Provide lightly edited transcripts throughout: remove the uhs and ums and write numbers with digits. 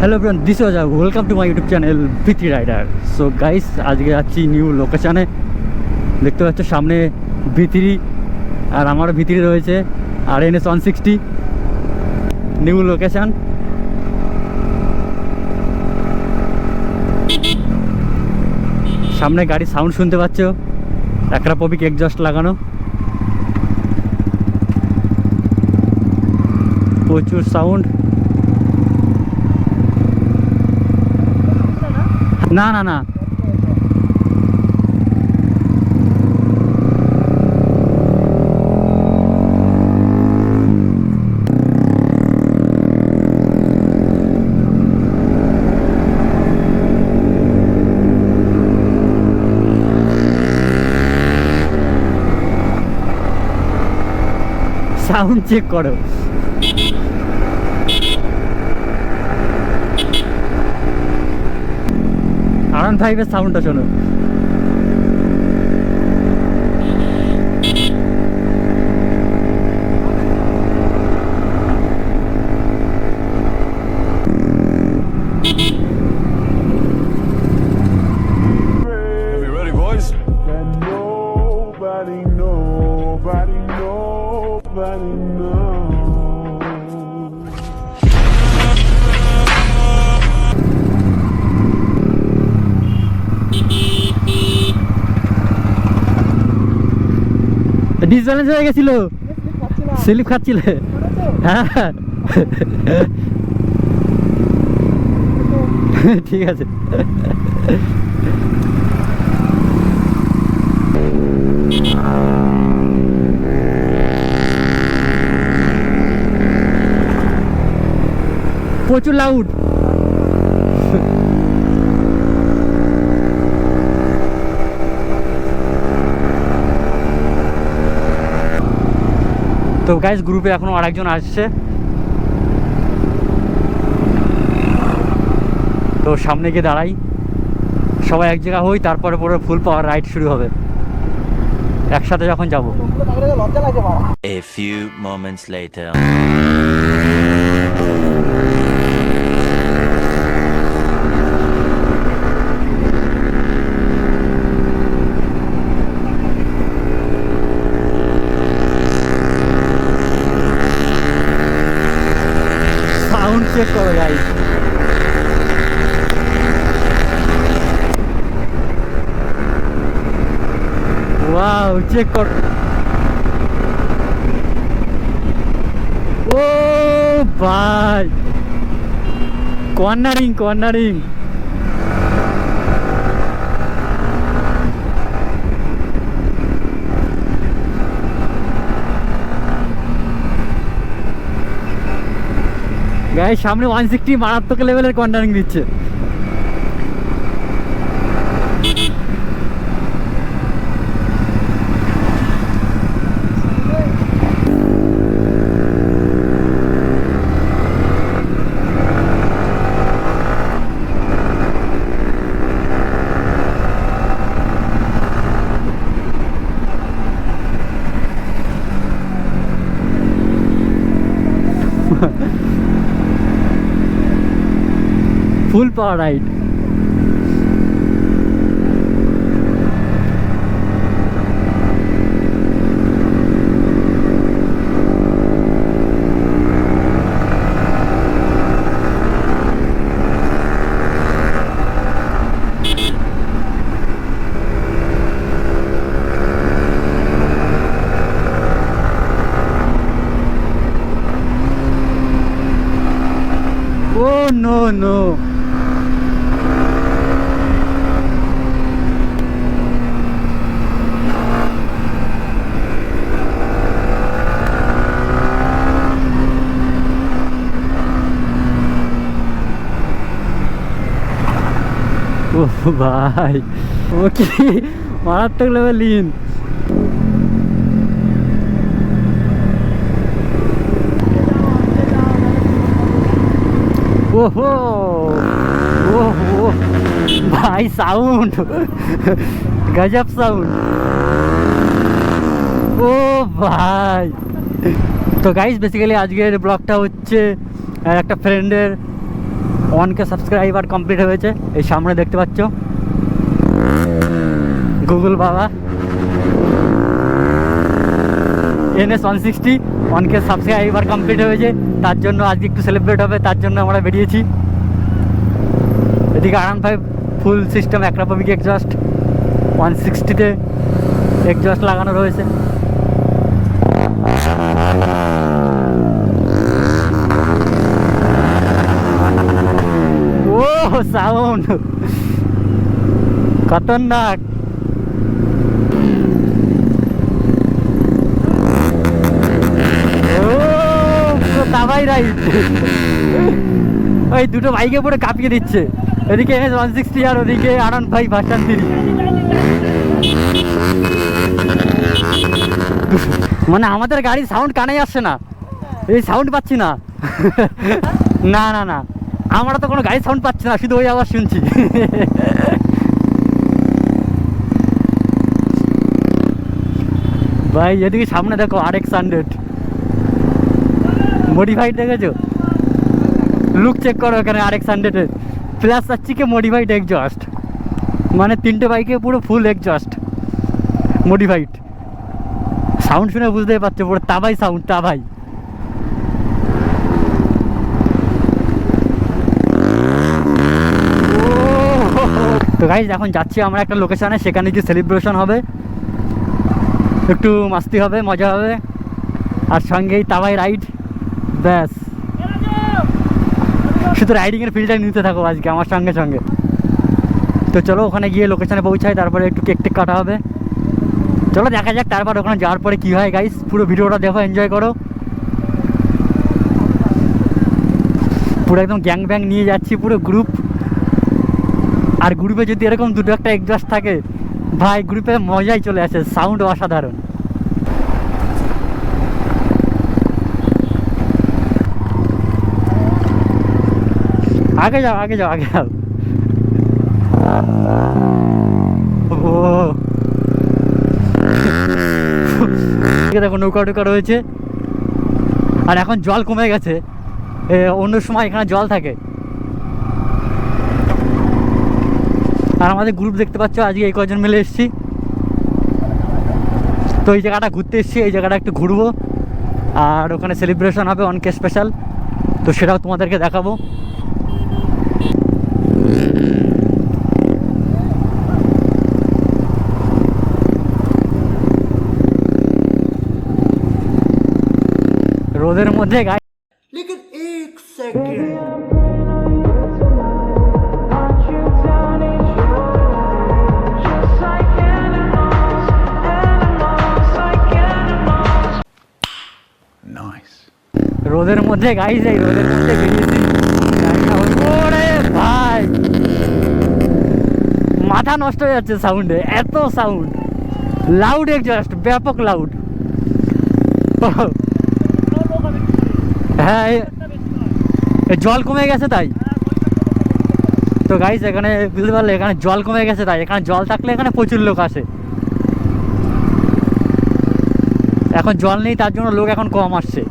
Hello everyone, this was welcome to my YouTube channel ভিথি rider. So guys, আজকে যাচ্ছি new লোকেশানে। দেখতে পাচ্ছ সামনে ভিথিরি, আর আমারও ভিথিরি রয়েছে, আর NS 160 নিউ লোকেশান। সামনে গাড়ির সাউন্ড শুনতে পাচ্ছ, একটা পপিক এক্সজস্ট লাগানো, প্রচুর সাউন্ড। না না না, সাউন্ড চেক করো। R15 এর সাউন্ডটা শোনো। ডিসব্যালেন্স হয়ে গেছিল, স্লিপ খাচ্ছিল। হ্যাঁ ঠিক আছে। প্রচুর লাউড। তো গাইস, গ্রুপে এখনো আরেকজন আসছে, তো সামনে গিয়ে দাঁড়াই, সবাই এক জায়গা হই, তারপরে পরে ফুল পাওয়ার রাইড শুরু হবে একসাথে যখন যাব। A few moments later. Sound check করো গাইস। ওয়াও, চেক কর। ও ভাই, কর্নারিং কর্নারিং। গাইস, সামনে 160 মারাত্মক লেভেলের কর্নারিং দিচ্ছে। ফুল পাওয়ার রাইড। ও নো নো, ও ভাই, ও কি মারাত্মক লেভেল লিন। ওহো ওহো ভাই, সাউন্ড গজব সাউন্ড। ও ভাই, তো গাইস বেসিক্যালি আজকের ব্লগটা হচ্ছে একটা ফ্রেন্ডের 1K সাবস্ক্রাইবার কমপ্লিট হয়েছে, এই সামনে দেখতে পাচ্ছ গুগল বাবা NS 160 1K সাবস্ক্রাইবার কমপ্লিট হয়েছে, তার জন্য আজকে একটু সেলিব্রেট হবে, তার জন্য আমরা বেরিয়েছি। এদিকে R15 full system Akrapovic exhaust, 160-তে এক্সজস্ট লাগানো রয়েছে। ও সাউন্ড খতরনাক। দাবাই রাইড, ওই দুটো বাইকে পরে কাঁপিয়ে দিচ্ছে, এদিকে NS 160 আর ওদিকে R15 ভার্সন 3। মানে আমাদের গাড়ির সাউন্ড কানে আসছে না, এই সাউন্ড পাচ্ছি না। না না না, আমরা তো কোনো গাড়ির সাউন্ড পাচ্ছি না, শুধু ওই আওয়াজ শুনছি। ভাই এদিকে সামনে দেখো RX 100 মডিফাইড, দেখেছো? লুক চেক করো এখানে RX 100-এর প্লাস চাচ্ছিকে মডিফাইড এক্সজস্ট, মানে তিনটে বাইকে পুরো ফুল এক্সজস্ট মডিফাইড। সাউন্ড শুনে বুঝতেই পারছো পুরো তাবাই সাউন্ড, তাবাই। তো গাইস এখন যাচ্ছি আমরা একটা লোকেশানে, সেখানে গিয়ে সেলিব্রেশন হবে, একটু মাস্তি হবে, মজা হবে, আর সঙ্গেই তাবাই রাইড। ব্যাস, শুধু রাইডিংয়ের ফিল্ডটা নিতে থাকো আজকে আমার সঙ্গে সঙ্গে। তো চলো ওখানে গিয়ে লোকেশানে পৌঁছাই, তারপরে একটু কেক টেক কাটা হবে। চলো দেখা যাক তারপর ওখানে যাওয়ার পরে কী হয়। গাইস পুরো ভিডিওটা দেখো, এনজয় করো। পুরো একদম গ্যাং ব্যাং নিয়ে যাচ্ছি, পুরো গ্রুপ। আর গ্রুপে যদি এরকম দুটো একটা এক্সজস্ট থাকে ভাই, গ্রুপে মজাই চলে আসে, সাউন্ড অসাধারণ। আগে যাও আগে যাও আগে যাও। ও দেখো নৌকা টৌকা রয়েছে, আর এখন জল কমে গেছে, অন্য সময় এখানে জল থাকে। আর আমাদের গ্রুপ দেখতে পাচ্ছ আজকে এই কজন মিলে এসেছি। তো এই জায়গাটা ঘুরতে এসেছি, এই জায়গাটা একটু ঘুরবো, আর ওখানে সেলিব্রেশন হবে 1K স্পেশাল, তো সেটাও তোমাদেরকে দেখাবো। রোদের মধ্যে গাড়ি, लेकिन एक सेकंड রোদের মধ্যে গাড়ি যাই, রোদের মধ্যে বেরিয়েছি। ওরে ভাই মাথা নষ্ট হয়ে যাচ্ছে সাউন্ডে, এত সাউন্ড, লাউড এক্সজস্ট, ব্যাপক লাউড। হ্যাঁ জল কমে গেছে তাই তো গাইস, এখানে বুঝতে পারলে এখানে জল কমে গেছে তাই, এখানে জল থাকলে এখানে প্রচুর লোক আসে। এখন জল নেই তার জন্য লোক এখন কম আসছে,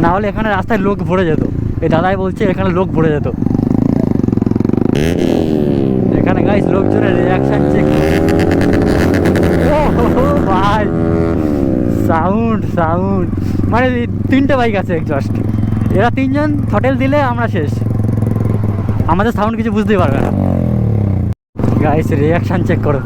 না হলে এখানে রাস্তায় লোক ভরে যেত। এই দাদাই বলছে এখানে লোক ভরে যেত। এখানে গাইস লোকজনের রিয়াকশন চেক। ও ভাই সাউন্ড সাউন্ড, মানে তিনটে বাইক আছে এক্সজস্ট, এরা তিনজন থটেল দিলে আমরা শেষ, আমাদের সাউন্ড কিছু বুঝতেই পারবে না। গাইস রিয়াকশন চেক করো।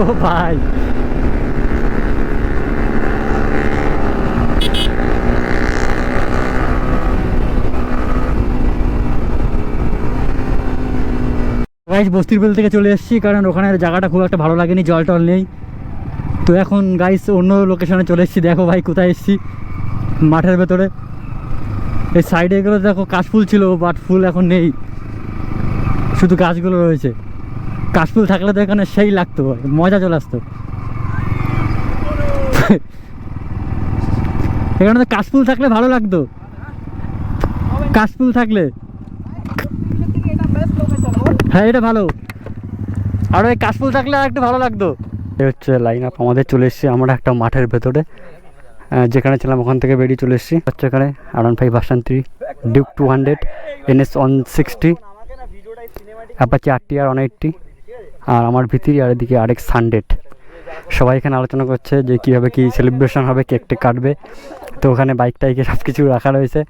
ও ভাই বস্তির বিল থেকে চলে এসেছি, কারণ ওখানে জায়গাটা খুব একটা ভালো লাগেনি, জল টল নেই। তো এখন গাইস অন্য লোকেশনে চলে এসেছি। দেখো ভাই কোথায় এসেছি, মাঠের ভেতরে। এই সাইডে এগুলো দেখো কাশফুল ছিল, বাট ফুল এখন নেই, শুধু গাছগুলো রয়েছে। কাশফুল থাকলে তো এখানে সেই লাগতো, মজা চলে আসতো। এখানে তো কাশফুল থাকলে ভালো লাগতো, কাশফুল থাকলে। হ্যাঁ এটা ভালো, আর ওই কাশফুল থাকলে আর একটু ভালো লাগতো। এই হচ্ছে লাইন আপ, আমাদের চলে এসেছি আমরা একটা মাঠের ভেতরে, যেখানে ছিলাম ওখান থেকে বেরিয়ে চলে এসেছি। হচ্ছে এখানে R15 version 3, Duke 200, NS 160, Apache RTR 180, আর আমার ভিতরে আর এদিকে RX 100। সবাই এখানে আলোচনা করছে যে কীভাবে কী সেলিব্রেশন হবে, কেক টেক কাটবে। তো ওখানে বাইক টাইকে সব কিছু রাখা রয়েছে।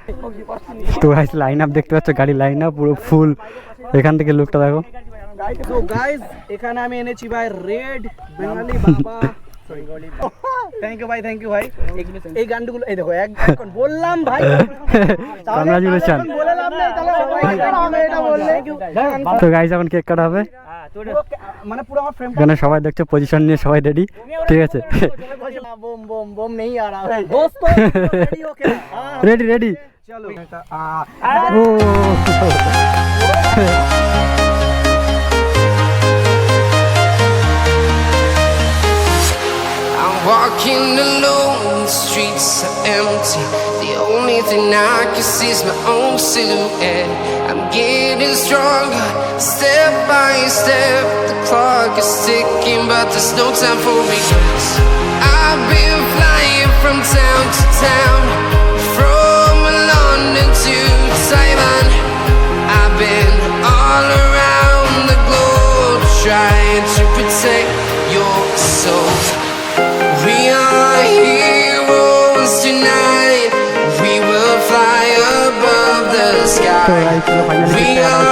তো লাইন আপ দেখতে পাচ্ছ, গাড়ি লাইন আপ পুরো ফুল। এখান থেকে লুকটা দেখো। তো গাইস এখানে আমি এনেছি ভাই রেড বেঙ্গলি বাবা। থ্যাংক ইউ ভাই, থ্যাংক ইউ ভাই। এই গানগুলো এই দেখো এখন বললাম ভাই, কংগ্রাচুলেশন। বললাম না তাহলে সবাই আমি এটা বললে। তো গাইস এখন কেক কাটা হবে, মানে পুরো আমার ফ্রেম এখানে সবাই দেখছো পজিশন নিয়ে সবাই রেডি, ঠিক আছে? বম বম বম নেই আর দোস্ত রেডি ওকে রেডি রেডি চলো। Walking alone, the streets are empty. The only thing I can see is my own silhouette. I'm getting stronger, step by step. The clock is ticking, but there's no time for regrets. I've been flying from town to town, from London to Taiwan. I've been all around the globe, trying to protect your soul. We are heroes tonight. We will fly above the sky. We are.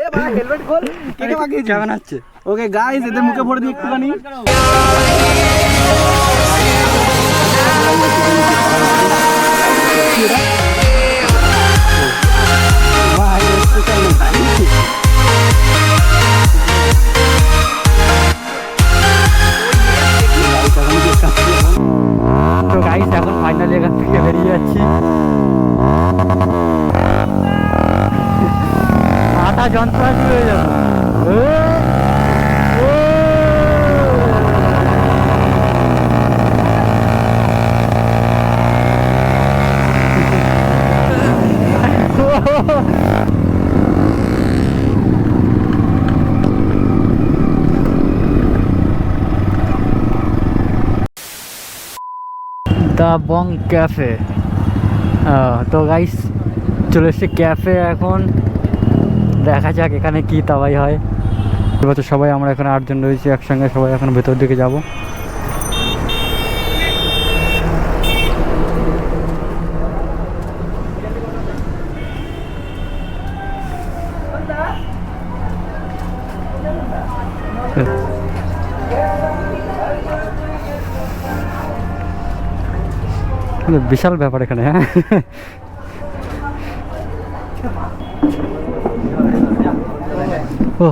এ ভাই helmet খোল, কেকে বাকিয়েছি কেমন আছে? Okay guys এদের মুখে ভরে দিই একটুখানি। তো গাইস এখন ফাইনালি এখান থেকে বেরিয়ে যাচ্ছি। মাথা যন্ত্রণা শুরু হয়ে যাবে। The Bong cafe. তো গাইস চলে এসছি ক্যাফে, এখন দেখা যাক এখানে কি তাওয়াই হয়। এবার তো সবাই আমরা এখানে 8 জন রয়েছি একসঙ্গে, সবাই এখন ভেতর দিকে যাব। বিশাল ব্যাপার এখানে। হ্যাঁ ও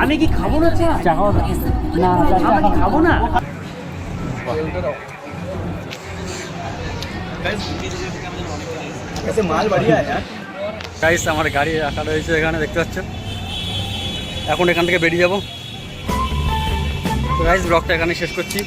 আমি কি খাবো না? চা খাবো না, খাবো না। ऐसे माल बढ़िया है यार। গাইস আমার গাড়ি রাখা রয়েছে এখানে, দেখতে পাচ্ছ। এখন এখান থেকে বেরিয়ে যাব। তো গাইস ব্লগটা এখানে শেষ করছি।